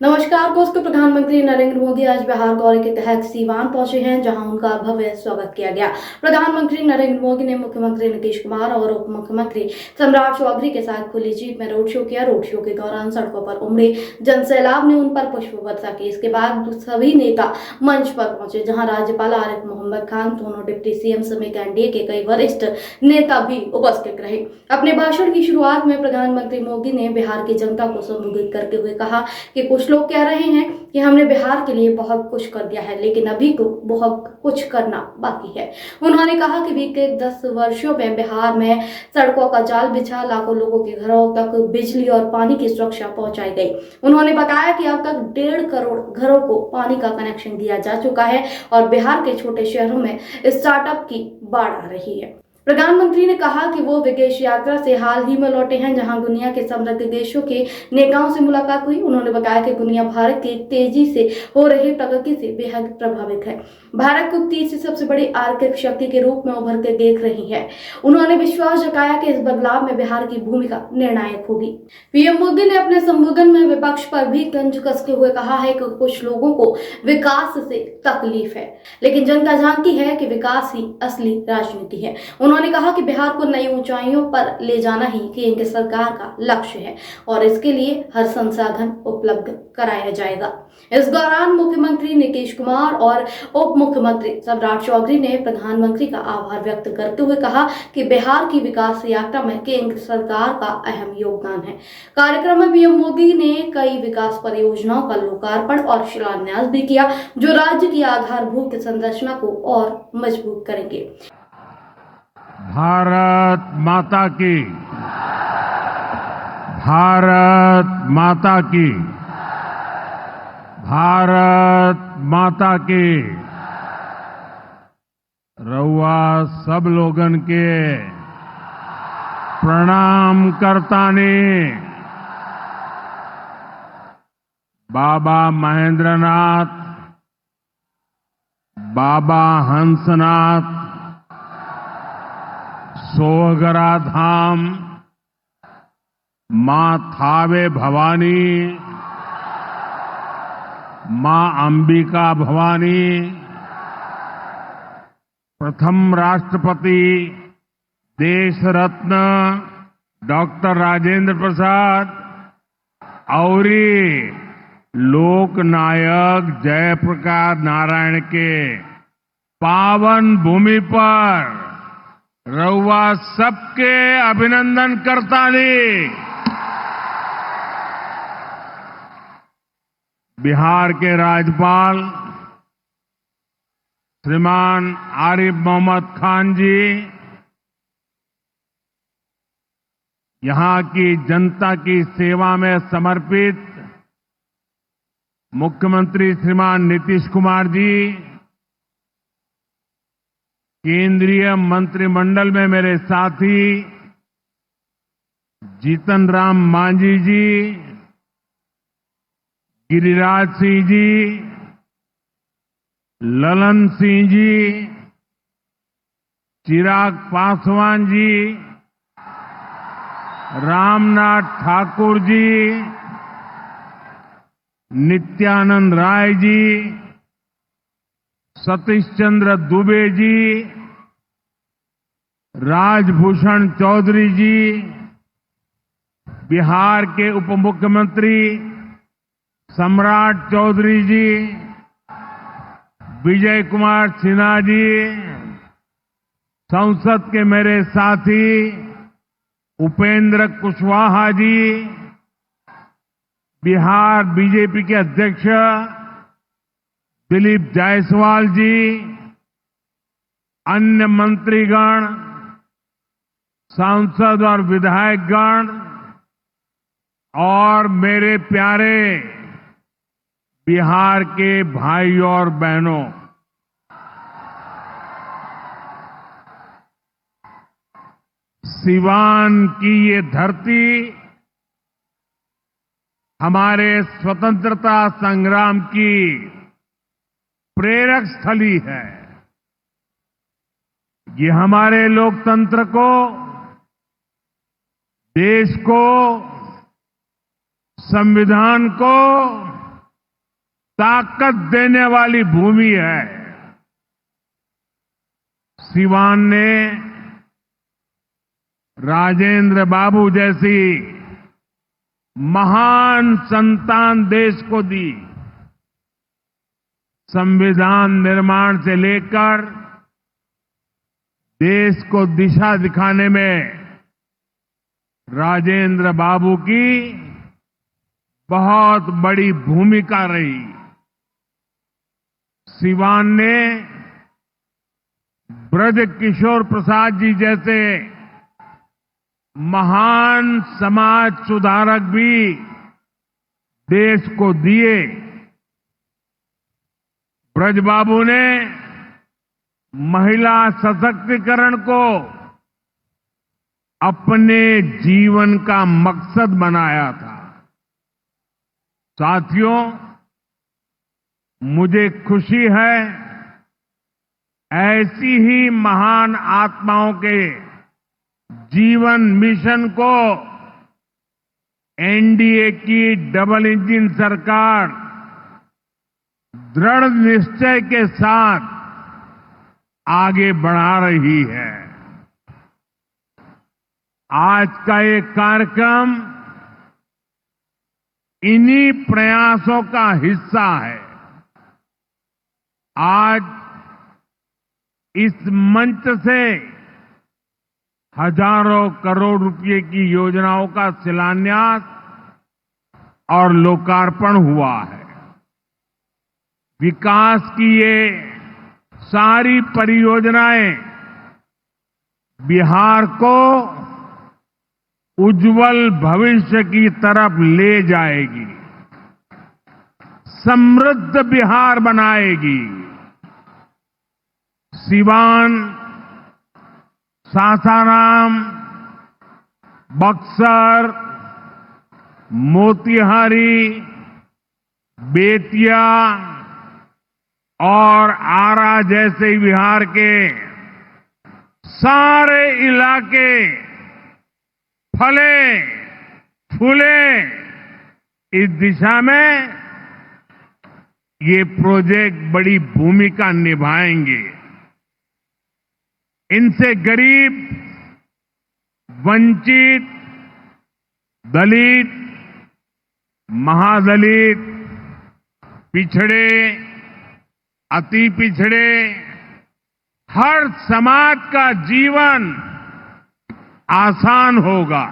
नमस्कार दोस्तों। प्रधानमंत्री नरेंद्र मोदी आज बिहार दौरे के तहत सीवान पहुंचे हैं, जहां उनका भव्य स्वागत किया गया। प्रधानमंत्री नरेंद्र मोदी ने मुख्यमंत्री नीतीश कुमार और उप मुख्यमंत्री सम्राट चौधरी के साथ खुली जीप में रोड शो किया। रोड शो के दौरान सड़कों पर उमड़े जनसैलाब ने उन पर पुष्प वर्षा की। इसके बाद सभी नेता मंच पर पहुंचे, जहाँ राज्यपाल आरिफ मोहम्मद खान, दोनों डिप्टी सीएम समेत एनडीए के कई वरिष्ठ नेता भी उपस्थित रहे। अपने भाषण की शुरुआत में प्रधानमंत्री मोदी ने बिहार की जनता को संबोधित करते हुए कहा कि कुछ लोग कह रहे हैं कि हमने बिहार के लिए बहुत कुछ कर दिया है, लेकिन अभी तो बहुत कुछ करना बाकी है। उन्होंने कहा कि बीते 10 वर्षों में बिहार में सड़कों का जाल बिछा, लाखों लोगों के घरों तक बिजली और पानी की सुरक्षा पहुंचाई गई। उन्होंने बताया कि अब तक 1.5 करोड़ घरों को पानी का कनेक्शन दिया जा चुका है और बिहार के छोटे शहरों में स्टार्टअप की बाढ़ आ रही है। प्रधानमंत्री ने कहा कि वो विदेश यात्रा से हाल ही में लौटे हैं, जहां दुनिया के समृद्ध देशों के नेताओं से मुलाकात हुई। उन्होंने बताया कि दुनिया भारत की तेजी से हो रही प्रगति से बेहद प्रभावित है। भारत को तीसरी सबसे बड़ी आर्थिक शक्ति के रूप में उभरते देख रही है। उन्होंने विश्वास जताया कि इस बदलाव में बिहार की भूमिका निर्णायक होगी। पीएम मोदी ने अपने संबोधन में विपक्ष पर भी तंज कसते हुए कहा है कि कुछ लोगों को विकास से तकलीफ है, लेकिन जनता जानती है कि विकास ही असली राजनीति है। उन्होंने कहा कि बिहार को नई ऊंचाइयों पर ले जाना ही केंद्र सरकार का लक्ष्य है और इसके लिए हर संसाधन उपलब्ध कराया जाएगा। इस दौरान मुख्यमंत्री नीतीश कुमार और उप मुख्यमंत्री सम्राट चौधरी ने प्रधानमंत्री का आभार व्यक्त करते हुए कहा कि बिहार की विकास यात्रा में केंद्र सरकार का अहम योगदान है। कार्यक्रम में पीएम मोदी ने कई विकास परियोजनाओं का लोकार्पण और शिलान्यास भी किया, जो राज्य की आधारभूत संरचना को और मजबूत करेंगे। भारत माता की, भारत माता की, भारत माता की। रउआ सब लोगन के प्रणाम करतानी। बाबा महेंद्रनाथ, बाबा हंसनाथ, सोहगरा धाम, मां थावे भवानी, मां अंबिका भवानी, प्रथम राष्ट्रपति देश रत्न डॉक्टर राजेंद्र प्रसाद और लोक नायक जयप्रकाश नारायण के पावन भूमि पर रउआ सबके अभिनंदन करतानी। बिहार के राज्यपाल श्रीमान आरिफ मोहम्मद खान जी, यहां की जनता की सेवा में समर्पित मुख्यमंत्री श्रीमान नीतीश कुमार जी, केंद्रीय मंत्रिमंडल में मेरे साथी जीतन राम मांझी जी, गिरिराज सिंह जी, ललन सिंह जी, चिराग पासवान जी, रामनाथ ठाकुर जी, नित्यानंद राय जी, सतीश चंद्र दुबे जी, राजभूषण चौधरी जी, बिहार के उप मुख्यमंत्री सम्राट चौधरी जी, विजय कुमार सिन्हा जी, संसद के मेरे साथी उपेंद्र कुशवाहा जी, बिहार बीजेपी के अध्यक्ष दिलीप जायसवाल जी, अन्य मंत्रीगण, सांसद और विधायकगण और मेरे प्यारे बिहार के भाइयों और बहनों, सीवान की ये धरती हमारे स्वतंत्रता संग्राम की प्रेरक स्थली है। ये हमारे लोकतंत्र को, देश को, संविधान को ताकत देने वाली भूमि है। सिवान ने राजेंद्र बाबू जैसी महान संतान देश को दी। संविधान निर्माण से लेकर देश को दिशा दिखाने में राजेंद्र बाबू की बहुत बड़ी भूमिका रही। सिवान ने ब्रज किशोर प्रसाद जी जैसे महान समाज सुधारक भी देश को दिए। ब्रज बाबू ने महिला सशक्तिकरण को अपने जीवन का मकसद बनाया था। साथियों, मुझे खुशी है ऐसी ही महान आत्माओं के जीवन मिशन को एनडीए की डबल इंजन सरकार दृढ़ निश्चय के साथ आगे बढ़ा रही है। आज का ये कार्यक्रम इन्हीं प्रयासों का हिस्सा है। आज इस मंच से हजारों करोड़ रुपए की योजनाओं का शिलान्यास और लोकार्पण हुआ है। विकास की ये सारी परियोजनाएं बिहार को उज्जवल भविष्य की तरफ ले जाएगी, समृद्ध बिहार बनाएगी। सिवान, सासाराम, बक्सर, मोतिहारी, बेतिया और आरा जैसे बिहार के सारे इलाके फले फूले। इस दिशा में ये प्रोजेक्ट बड़ी भूमिका निभाएंगे। इनसे गरीब, वंचित, दलित, महादलित, पिछड़े, अति पिछड़े, हर समाज का जीवन आसान होगा।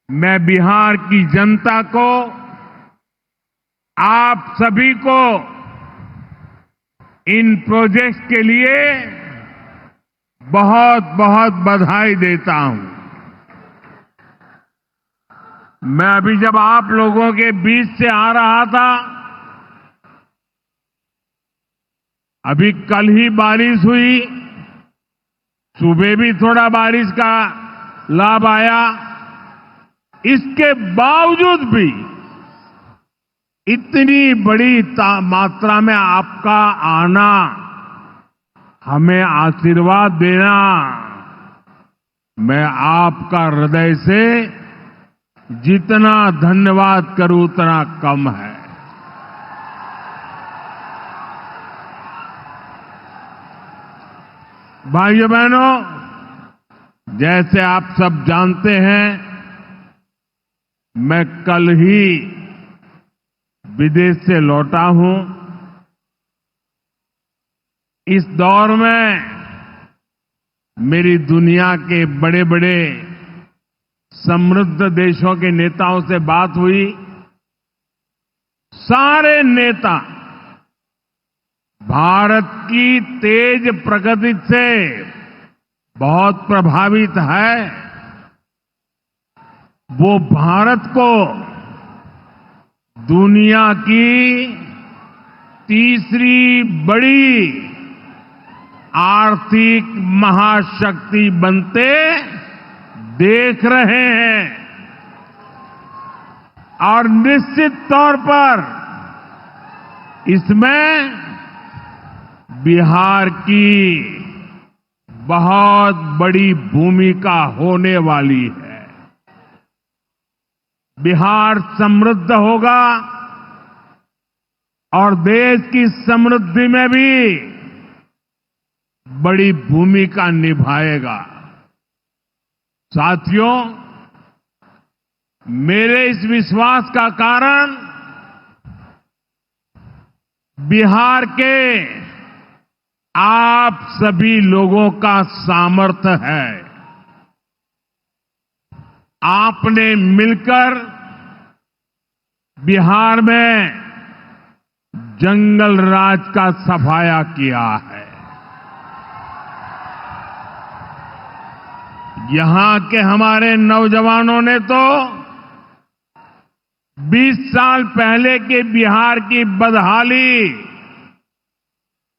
मैं बिहार की जनता को, आप सभी को इन प्रोजेक्ट्स के लिए बहुत बहुत बधाई देता हूं। मैं अभी जब आप लोगों के बीच से आ रहा था, अभी कल ही बारिश हुई, सुबह भी थोड़ा बारिश का लाभ आया। इसके बावजूद भी इतनी बड़ी मात्रा में आपका आना, हमें आशीर्वाद देना, मैं आपका हृदय से जितना धन्यवाद करूं उतना कम है। भाइयों बहनों, जैसे आप सब जानते हैं, मैं कल ही विदेश से लौटा हूं। इस दौर में मेरी दुनिया के बड़े बड़े समृद्ध देशों के नेताओं से बात हुई। सारे नेता भारत की तेज प्रगति से बहुत प्रभावित है। वो भारत को दुनिया की तीसरी बड़ी आर्थिक महाशक्ति बनते देख रहे हैं और निश्चित तौर पर इसमें बिहार की बहुत बड़ी भूमिका होने वाली है। बिहार समृद्ध होगा और देश की समृद्धि में भी बड़ी भूमिका निभाएगा। साथियों, मेरे इस विश्वास का कारण बिहार के आप सभी लोगों का सामर्थ्य है। आपने मिलकर बिहार में जंगल राज का सफाया किया है। यहां के हमारे नौजवानों ने तो 20 साल पहले के बिहार की बदहाली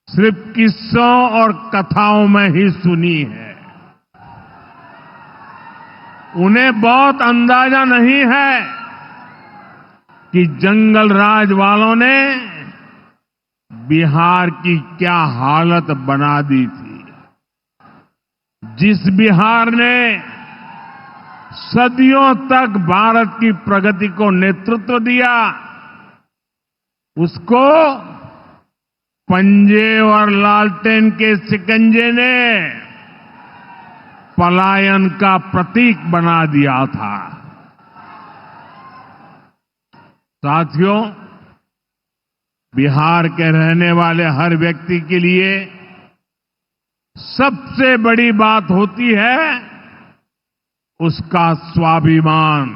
सिर्फ किस्सों और कथाओं में ही सुनी है। उन्हें बहुत अंदाजा नहीं है कि जंगल राज वालों ने बिहार की क्या हालत बना दी थी। जिस बिहार ने सदियों तक भारत की प्रगति को नेतृत्व दिया, उसको पंजे और लालटेन के शिकंजे ने पलायन का प्रतीक बना दिया था। साथियों, बिहार के रहने वाले हर व्यक्ति के लिए सबसे बड़ी बात होती है उसका स्वाभिमान।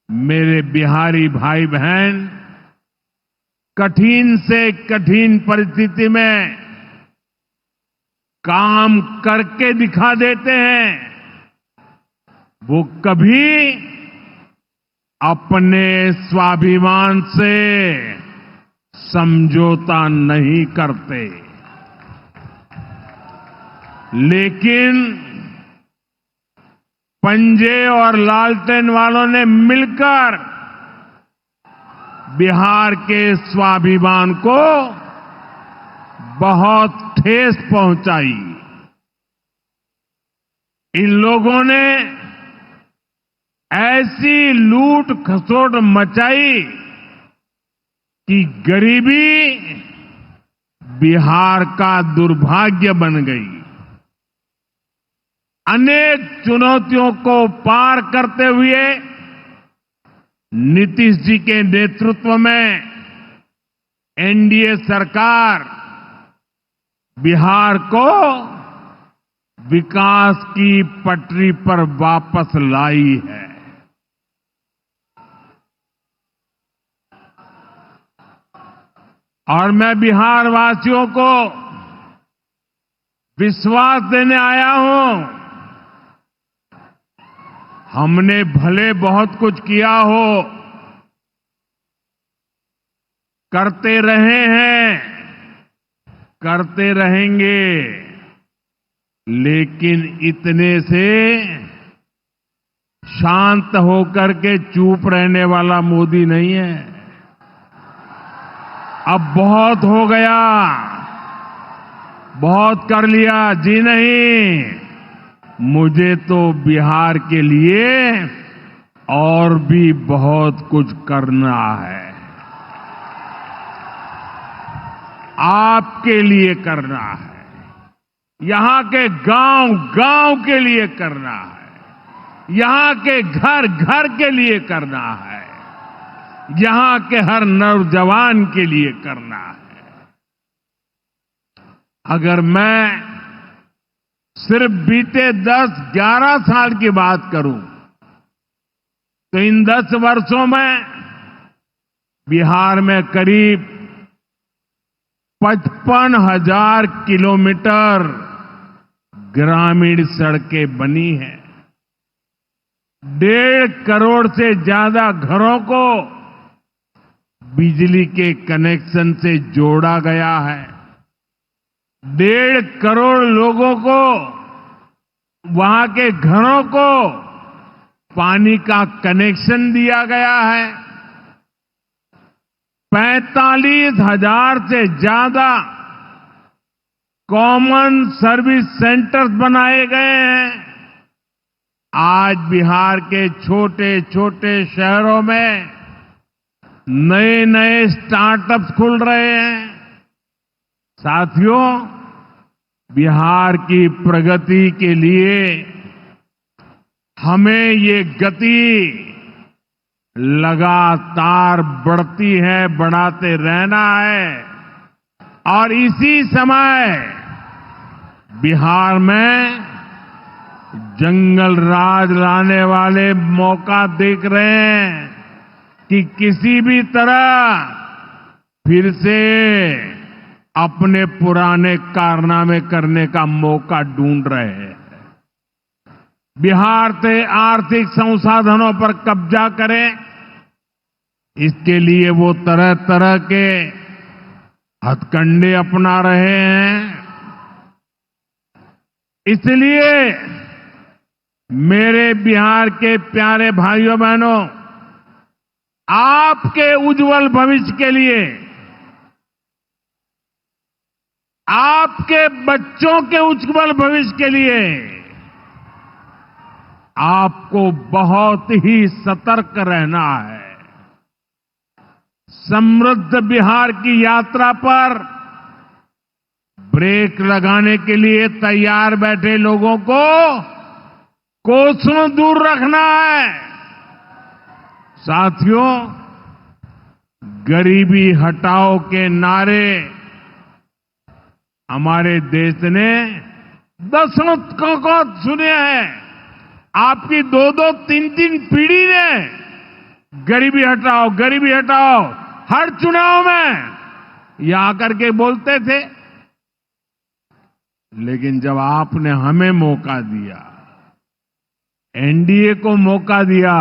मेरे बिहारी भाई बहन कठिन से कठिन परिस्थिति में काम करके दिखा देते हैं। वो कभी अपने स्वाभिमान से समझौता नहीं करते। लेकिन पंजे और लालटेन वालों ने मिलकर बिहार के स्वाभिमान को बहुत ठेस पहुंचाई। इन लोगों ने ऐसी लूट खसोट मचाई कि गरीबी बिहार का दुर्भाग्य बन गई। अनेक चुनौतियों को पार करते हुए नीतीश जी के नेतृत्व में एनडीए सरकार बिहार को विकास की पटरी पर वापस लाई है। और मैं बिहार वासियों को विश्वास देने आया हूं, हमने भले बहुत कुछ किया हो, करते रहे हैं, करते रहेंगे, लेकिन इतने से शांत होकर के चुप रहने वाला मोदी नहीं है। अब बहुत हो गया, बहुत कर लिया जी नहीं, मुझे तो बिहार के लिए और भी बहुत कुछ करना है। आपके लिए करना है, यहां के गांव गांव के लिए करना है, यहां के घर घर के लिए करना है, यहां के हर नौजवान के लिए करना है। अगर मैं सिर्फ बीते 10-11 साल की बात करूं तो इन 10 वर्षों में बिहार में करीब 55,000 किलोमीटर ग्रामीण सड़कें बनी हैं। 1.5 करोड़ से ज्यादा घरों को बिजली के कनेक्शन से जोड़ा गया है। 1.5 करोड़ लोगों को, वहां के घरों को पानी का कनेक्शन दिया गया है। 45,000 से ज्यादा कॉमन सर्विस सेंटर्स बनाए गए हैं। आज बिहार के छोटे छोटे शहरों में नए नए स्टार्टअप्स खुल रहे हैं। साथियों, बिहार की प्रगति के लिए हमें ये गति लगातार बढ़ती है, बढ़ाते रहना है। और इसी समय बिहार में जंगल राज लाने वाले मौका देख रहे हैं कि किसी भी तरह फिर से अपने पुराने कारनामे करने का मौका ढूंढ रहे हैं। बिहार से आर्थिक संसाधनों पर कब्जा करें, इसके लिए वो तरह तरह के हथकंडे अपना रहे हैं। इसलिए मेरे बिहार के प्यारे भाइयों बहनों, आपके उज्जवल भविष्य के लिए, आपके बच्चों के उज्जवल भविष्य के लिए आपको बहुत ही सतर्क रहना है। समृद्ध बिहार की यात्रा पर ब्रेक लगाने के लिए तैयार बैठे लोगों को कोसों दूर रखना है। साथियों, गरीबी हटाओ के नारे हमारे देश ने दशकों को सुने हैं। आपकी दो दो तीन तीन पीढ़ी ने गरीबी हटाओ हर चुनाव में ये आकर के बोलते थे। लेकिन जब आपने हमें मौका दिया, एनडीए को मौका दिया,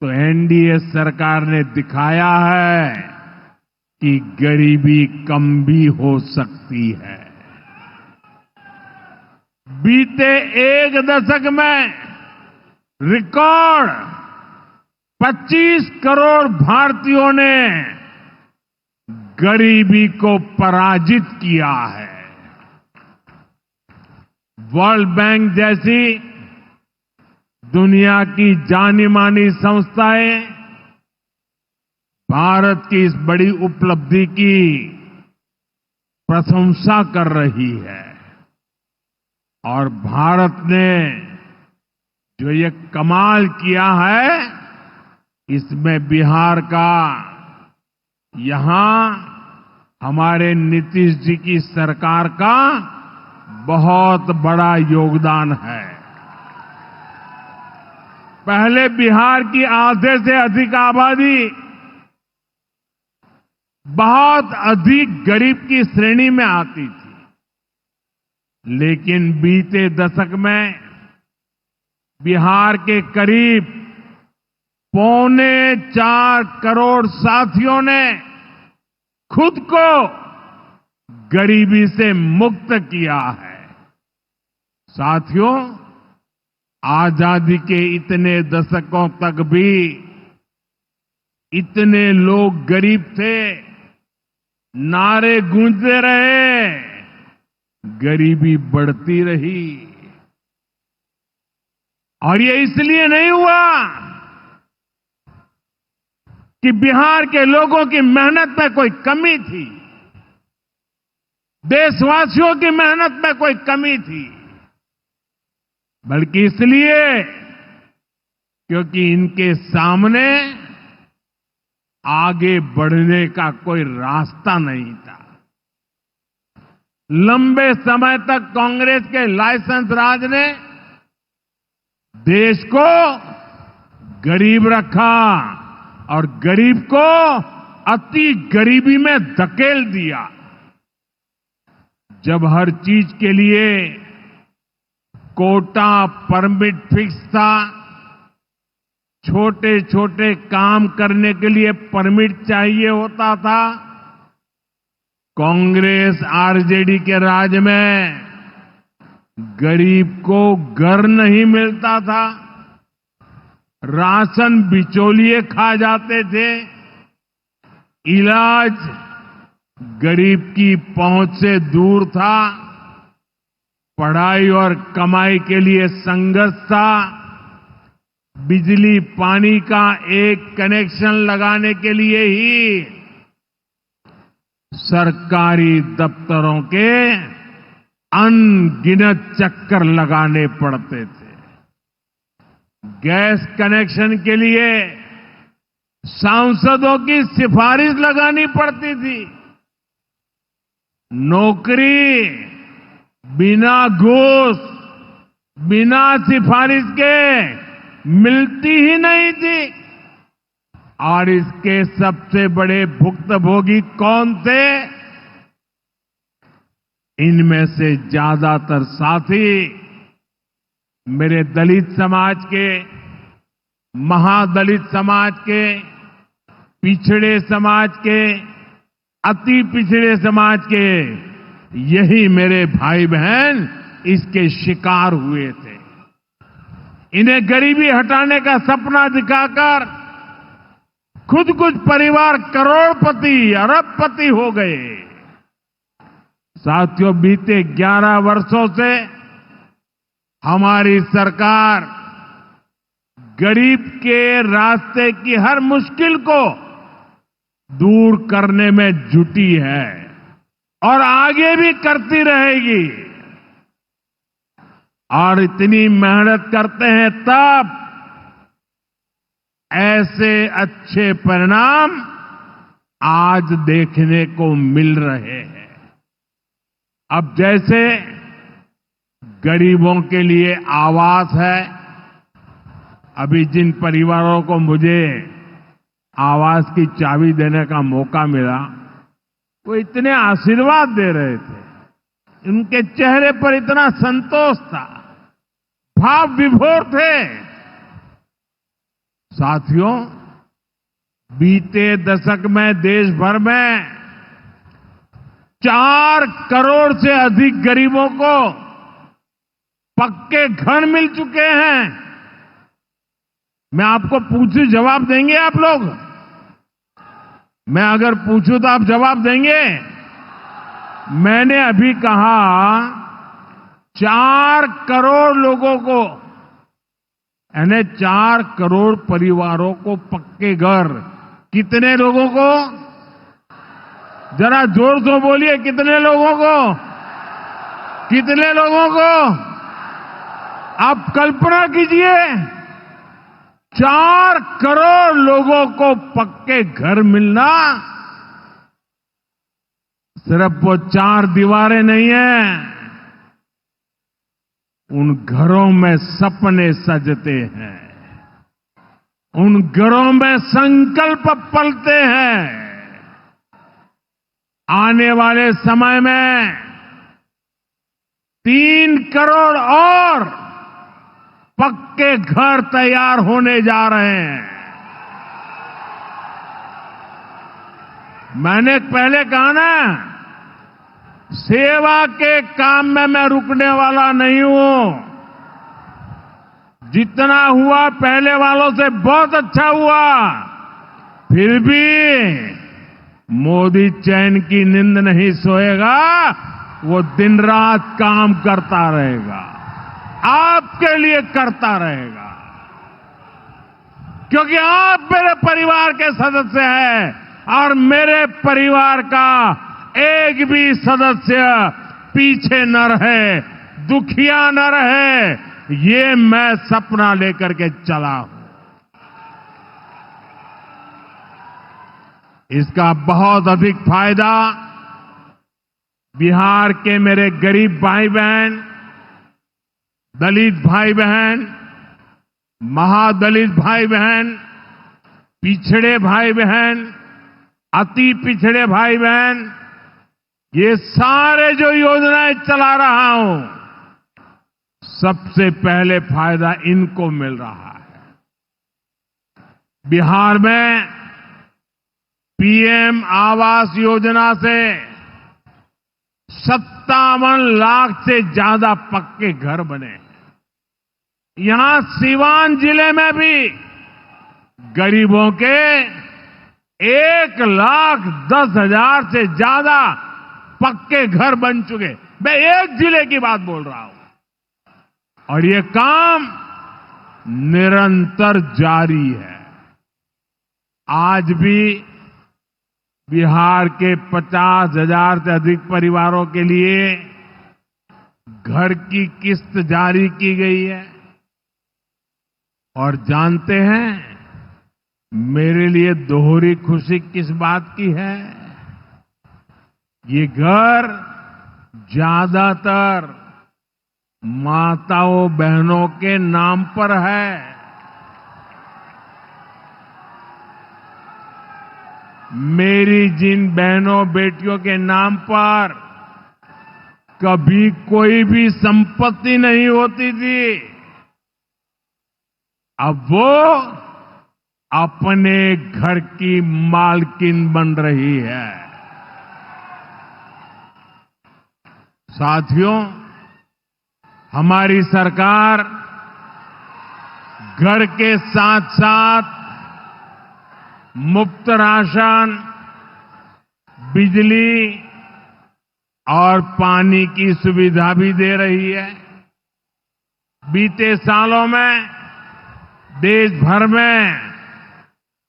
तो एनडीए सरकार ने दिखाया है कि गरीबी कम भी हो सकती है। बीते एक दशक में रिकॉर्ड 25 करोड़ भारतीयों ने गरीबी को पराजित किया है। वर्ल्ड बैंक जैसी दुनिया की जानी मानी संस्थाएं भारत की इस बड़ी उपलब्धि की प्रशंसा कर रही है। और भारत ने जो ये कमाल किया है, इसमें बिहार का यहां हमारे नीतीश जी की सरकार का बहुत बड़ा योगदान है। पहले बिहार की आधे से अधिक आबादी बहुत अधिक गरीब की श्रेणी में आती थी। लेकिन बीते दशक में बिहार के करीब 4.25 करोड़ साथियों ने खुद को गरीबी से मुक्त किया है। साथियों, आजादी के इतने दशकों तक भी इतने लोग गरीब थे, नारे गूंजते रहे, गरीबी बढ़ती रही। और ये इसलिए नहीं हुआ कि बिहार के लोगों की मेहनत में कोई कमी थी, देशवासियों की मेहनत में कोई कमी थी, बल्कि इसलिए क्योंकि इनके सामने आगे बढ़ने का कोई रास्ता नहीं था। लंबे समय तक कांग्रेस के लाइसेंस राज ने देश को गरीब रखा और गरीब को अति गरीबी में धकेल दिया। जब हर चीज के लिए कोटा परमिट फिक्स था, छोटे छोटे काम करने के लिए परमिट चाहिए होता था, कांग्रेस आरजेडी के राज में गरीब को घर नहीं मिलता था, राशन बिचौलिए खा जाते थे, इलाज गरीब की पहुंच से दूर था, पढ़ाई और कमाई के लिए संघर्ष था, बिजली पानी का एक कनेक्शन लगाने के लिए ही सरकारी दफ्तरों के अनगिनत चक्कर लगाने पड़ते थे। गैस कनेक्शन के लिए सांसदों की सिफारिश लगानी पड़ती थी। नौकरी बिना घूस, बिना सिफारिश के मिलती ही नहीं थी। और इसके सबसे बड़े भुक्तभोगी कौन थे? इनमें से ज्यादातर साथी मेरे दलित समाज के, महादलित समाज के, पिछड़े समाज के, अति पिछड़े समाज के, यही मेरे भाई बहन इसके शिकार हुए थे। इन्हें गरीबी हटाने का सपना दिखाकर खुद कुछ परिवार करोड़पति, अरबपति हो गए। साथियों, बीते 11 वर्षों से हमारी सरकार गरीब के रास्ते की हर मुश्किल को दूर करने में जुटी है और आगे भी करती रहेगी। और इतनी मेहनत करते हैं तब ऐसे अच्छे परिणाम आज देखने को मिल रहे हैं। अब जैसे गरीबों के लिए आवास है, अभी जिन परिवारों को मुझे आवास की चाबी देने का मौका मिला, वो इतने आशीर्वाद दे रहे थे, उनके चेहरे पर इतना संतोष था, भाव विभोर थे। साथियों, बीते दशक में देश भर में 4 करोड़ से अधिक गरीबों को पक्के घर मिल चुके हैं। मैं आपको पूछूं, जवाब देंगे आप लोग? मैं अगर पूछूं तो आप जवाब देंगे? मैंने अभी कहा 4 करोड़ लोगों को, यानी 4 करोड़ परिवारों को पक्के घर। कितने लोगों को? जरा जोर से बोलिए, कितने लोगों को? कितने लोगों को? आप कल्पना कीजिए, 4 करोड़ लोगों को पक्के घर मिलना। सिर्फ वो 4 दीवारें नहीं है, उन घरों में सपने सजते हैं, उन घरों में संकल्प पलते हैं। आने वाले समय में 3 करोड़ और पक्के घर तैयार होने जा रहे हैं। मैंने पहले कहा ना, सेवा के काम में मैं रुकने वाला नहीं हूं। जितना हुआ पहले वालों से बहुत अच्छा हुआ, फिर भी मोदी चैन की नींद नहीं सोएगा, वो दिन रात काम करता रहेगा, आपके लिए करता रहेगा, क्योंकि आप मेरे परिवार के सदस्य हैं और मेरे परिवार का एक भी सदस्य पीछे न रहे, दुखिया न रहे, ये मैं सपना लेकर के चला हूं। इसका बहुत अधिक फायदा बिहार के मेरे गरीब भाई बहन, दलित भाई बहन, महादलित भाई बहन, पिछड़े भाई बहन, अति पिछड़े भाई बहन, ये सारे जो योजनाएं चला रहा हूं, सबसे पहले फायदा इनको मिल रहा है। बिहार में पीएम आवास योजना से 57 लाख से ज्यादा पक्के घर बने हैं। यहां सीवान जिले में भी गरीबों के 1,10,000 से ज्यादा पक्के घर बन चुके। मैं एक जिले की बात बोल रहा हूं और ये काम निरंतर जारी है। आज भी बिहार के 50,000 से अधिक परिवारों के लिए घर की किस्त जारी की गई है। और जानते हैं मेरे लिए दोहरी खुशी किस बात की है? ये घर ज्यादातर माताओं बहनों के नाम पर है। मेरी जिन बहनों बेटियों के नाम पर कभी कोई भी संपत्ति नहीं होती थी, अब वो अपने घर की मालकिन बन रही है। साथियों, हमारी सरकार घर के साथ साथ मुफ्त राशन, बिजली और पानी की सुविधा भी दे रही है। बीते सालों में देश भर में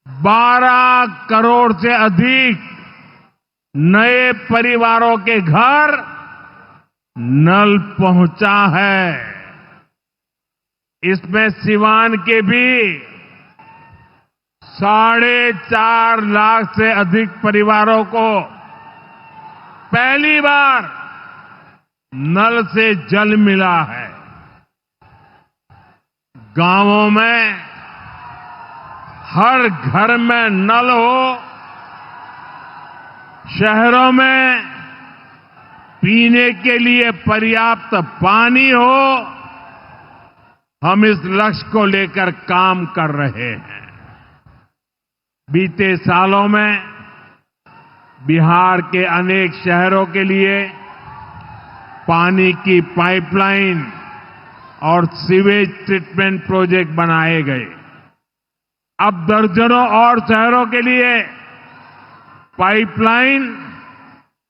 12 करोड़ से अधिक नए परिवारों के घर नल पहुंचा है। इसमें सिवान के भी 4.5 लाख से अधिक परिवारों को पहली बार नल से जल मिला है। गांवों में हर घर में नल हो, शहरों में पीने के लिए पर्याप्त पानी हो, हम इस लक्ष्य को लेकर काम कर रहे हैं। बीते सालों में बिहार के अनेक शहरों के लिए पानी की पाइपलाइन और सीवेज ट्रीटमेंट प्रोजेक्ट बनाए गए। अब दर्जनों और शहरों के लिए पाइपलाइन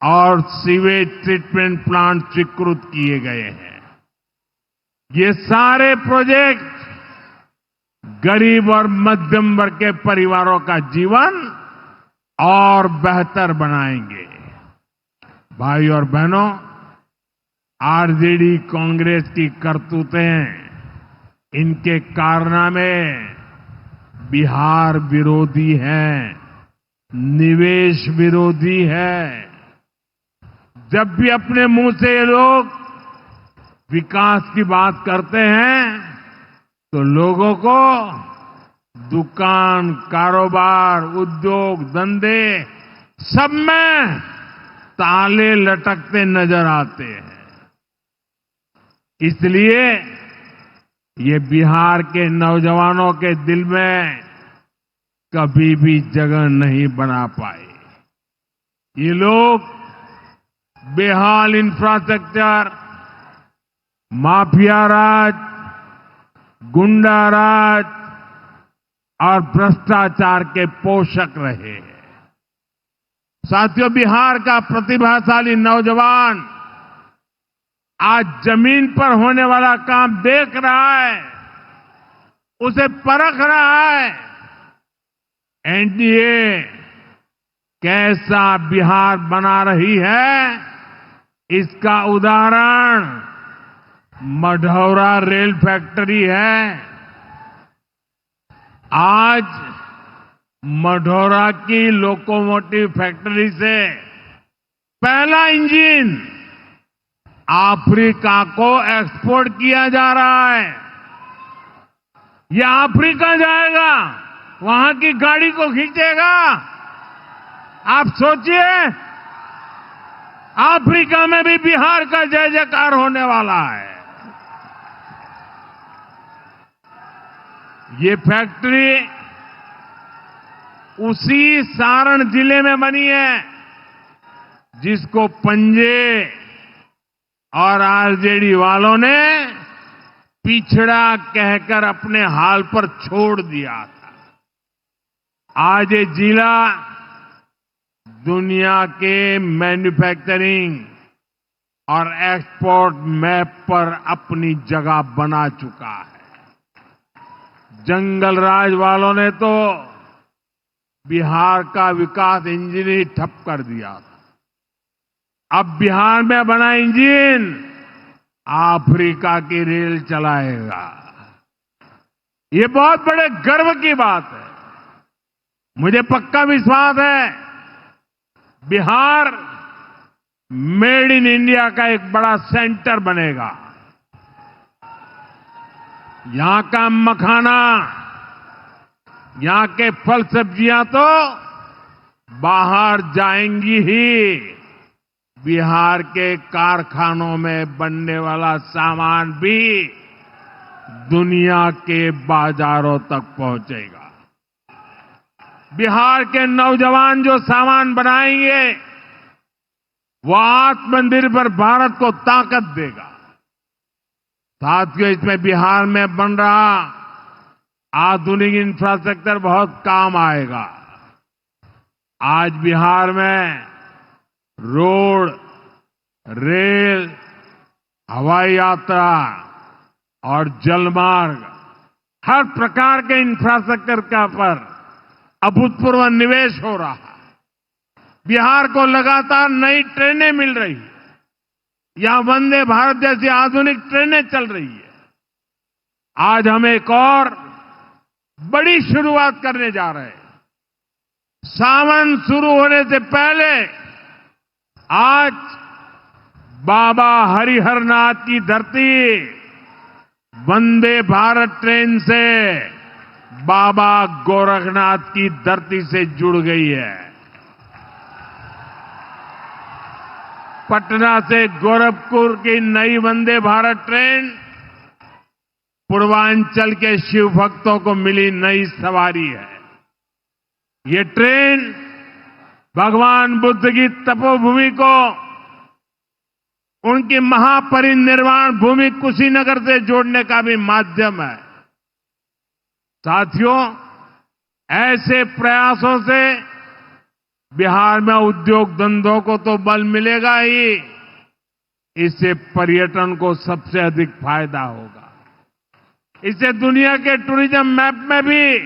और सीवेज ट्रीटमेंट प्लांट स्वीकृत किए गए हैं। ये सारे प्रोजेक्ट गरीब और मध्यम वर्ग के परिवारों का जीवन और बेहतर बनाएंगे। भाई और बहनों, आरजेडी कांग्रेस की करतूतें, इनके कारनामे बिहार विरोधी हैं, निवेश विरोधी है। जब भी अपने मुंह से ये लोग विकास की बात करते हैं तो लोगों को दुकान, कारोबार, उद्योग, धंधे सब में ताले लटकते नजर आते हैं। इसलिए ये बिहार के नौजवानों के दिल में कभी भी जगह नहीं बना पाए। ये लोग बेहाल इंफ्रास्ट्रक्चर, माफिया राज, गुंडा राज और भ्रष्टाचार के पोषक रहे हैं। साथियों, बिहार का प्रतिभाशाली नौजवान आज जमीन पर होने वाला काम देख रहा है, उसे परख रहा है। एनडीए कैसा बिहार बना रही है, इसका उदाहरण मढ़ौरा रेल फैक्ट्री है। आज मढ़ौरा की लोकोमोटिव फैक्ट्री से पहला इंजन अफ्रीका को एक्सपोर्ट किया जा रहा है। यह अफ्रीका जाएगा, वहां की गाड़ी को खींचेगा। आप सोचिए, अफ्रीका में भी बिहार का जय जयकार होने वाला है। ये फैक्ट्री उसी सारण जिले में बनी है जिसको पंजे और आरजेडी वालों ने पिछड़ा कहकर अपने हाल पर छोड़ दिया था। आज ये जिला दुनिया के मैन्युफैक्चरिंग और एक्सपोर्ट मैप पर अपनी जगह बना चुका है। जंगल राज वालों ने तो बिहार का विकास इंजन ही ठप कर दिया था। अब बिहार में बना इंजन अफ्रीका की रेल चलाएगा। ये बहुत बड़े गर्व की बात है। मुझे पक्का विश्वास है बिहार मेड इन इंडिया का एक बड़ा सेंटर बनेगा। यहां का मखाना, यहां के फल सब्जियां तो बाहर जाएंगी ही। बिहार के कारखानों में बनने वाला सामान भी दुनिया के बाजारों तक पहुंचेगा। बिहार के नौजवान जो सामान बनाएंगे वो आत्मनिर्भर भारत को ताकत देगा। साथियों, इसमें बिहार में बन रहा आधुनिक इंफ्रास्ट्रक्चर बहुत काम आएगा। आज बिहार में रोड, रेल, हवाई यात्रा और जलमार्ग, हर प्रकार के इंफ्रास्ट्रक्चर का पर अभूतपूर्व निवेश हो रहा है। बिहार को लगातार नई ट्रेनें मिल रही है। यहां वंदे भारत जैसी आधुनिक ट्रेनें चल रही है। आज हम एक और बड़ी शुरुआत करने जा रहे हैं। सावन शुरू होने से पहले आज बाबा हरिहरनाथ की धरती वंदे भारत ट्रेन से बाबा गोरखनाथ की धरती से जुड़ गई है। पटना से गोरखपुर की नई वंदे भारत ट्रेन पूर्वांचल के शिव भक्तों को मिली नई सवारी है। ये ट्रेन भगवान बुद्ध की तपोभूमि को उनकी महापरिनिर्वाण भूमि कुशीनगर से जोड़ने का भी माध्यम है। साथियों, ऐसे प्रयासों से बिहार में उद्योग धंधों को तो बल मिलेगा ही, इससे पर्यटन को सबसे अधिक फायदा होगा। इससे दुनिया के टूरिज्म मैप में भी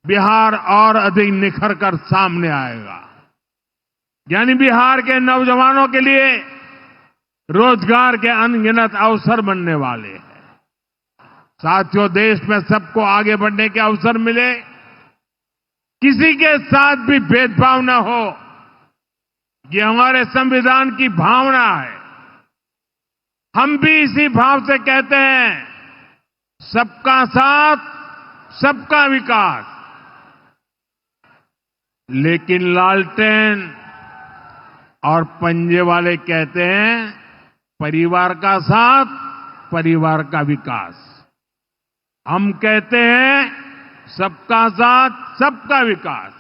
बिहार और अधिक निखर कर सामने आएगा। यानी बिहार के नौजवानों के लिए रोजगार के अनगिनत अवसर बनने वाले हैं। साथियों, देश में सबको आगे बढ़ने के अवसर मिले, किसी के साथ भी भेदभाव न हो, ये हमारे संविधान की भावना है। हम भी इसी भाव से कहते हैं, सबका साथ, सबका विकास। लेकिन लालटेन और पंजे वाले कहते हैं, परिवार का साथ, परिवार का विकास। हम कहते हैं सबका साथ, सबका विकास।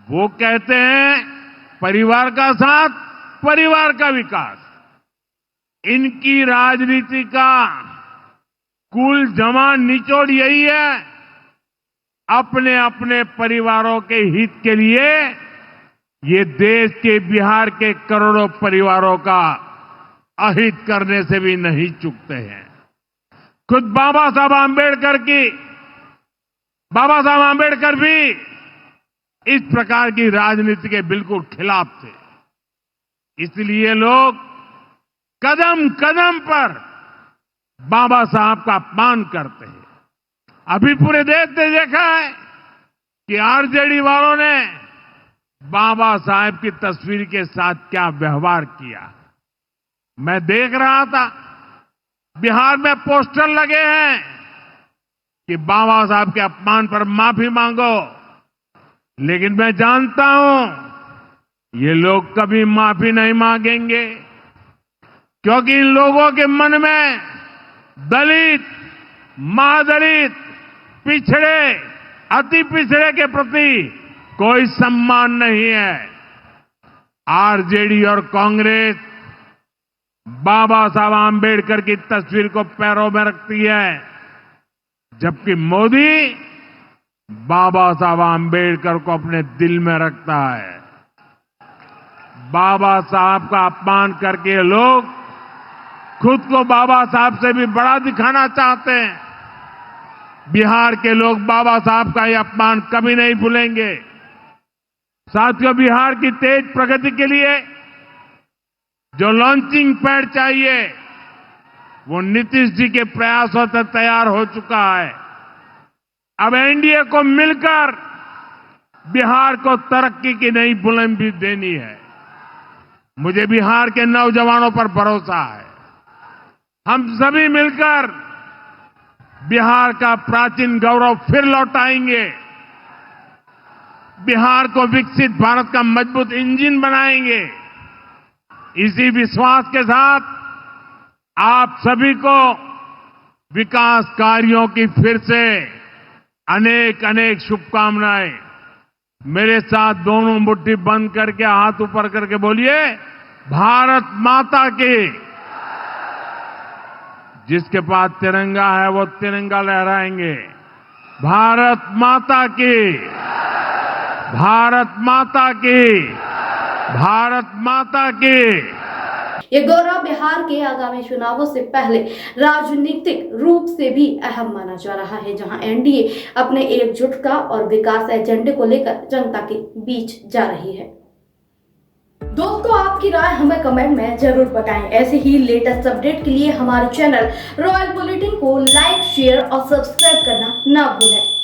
वो कहते हैं परिवार का साथ, परिवार का विकास। इनकी राजनीति का कुल जमा निचोड़ यही है, अपने अपने परिवारों के हित के लिए ये देश के बिहार के करोड़ों परिवारों का अहित करने से भी नहीं चूकते हैं। खुद बाबा साहब आंबेडकर भी इस प्रकार की राजनीति के बिल्कुल खिलाफ थे। इसलिए लोग कदम कदम पर बाबा साहब का अपमान करते हैं। अभी पूरे देश ने देखा है कि आरजेडी वालों ने बाबा साहब की तस्वीर के साथ क्या व्यवहार किया। मैं देख रहा था, बिहार में पोस्टर लगे हैं कि बाबा साहब के अपमान पर माफी मांगो। लेकिन मैं जानता हूं ये लोग कभी माफी नहीं मांगेंगे, क्योंकि इन लोगों के मन में दलित, महादलित, पिछड़े, अति पिछड़े के प्रति कोई सम्मान नहीं है। आरजेडी और कांग्रेस बाबा साहब आंबेडकर की तस्वीर को पैरों में रखती है, जबकि मोदी बाबा साहब आंबेडकर को अपने दिल में रखता है। बाबा साहब का अपमान करके लोग खुद को बाबा साहब से भी बड़ा दिखाना चाहते हैं। बिहार के लोग बाबा साहब का ये अपमान कभी नहीं भूलेंगे। साथियों, बिहार की तेज प्रगति के लिए जो लॉन्चिंग पैड चाहिए वो नीतीश जी के प्रयासों से तैयार हो चुका है। अब एनडीए को मिलकर बिहार को तरक्की की नई बुलंदी देनी है। मुझे बिहार के नौजवानों पर भरोसा है। हम सभी मिलकर बिहार का प्राचीन गौरव फिर लौटाएंगे। बिहार को विकसित भारत का मजबूत इंजन बनाएंगे। इसी विश्वास के साथ आप सभी को विकास कार्यों की फिर से अनेक अनेक शुभकामनाएं। मेरे साथ दोनों मुट्ठी बंद करके हाथ ऊपर करके बोलिए, भारत माता की। जिसके पास तिरंगा है वो तिरंगा लहराएंगे। भारत माता की, भारत माता की, भारत माता की। ये गौरव बिहार के आगामी चुनावों से पहले राजनीतिक रूप से भी अहम माना जा रहा है, जहां एनडीए अपने एकजुटता और विकास एजेंडे को लेकर जनता के बीच जा रही है। दोस्तों, आपकी राय हमें कमेंट में जरूर बताएं। ऐसे ही लेटेस्ट अपडेट के लिए हमारे चैनल रॉयल बुलेटिन को लाइक, शेयर और सब्सक्राइब करना ना भूलें।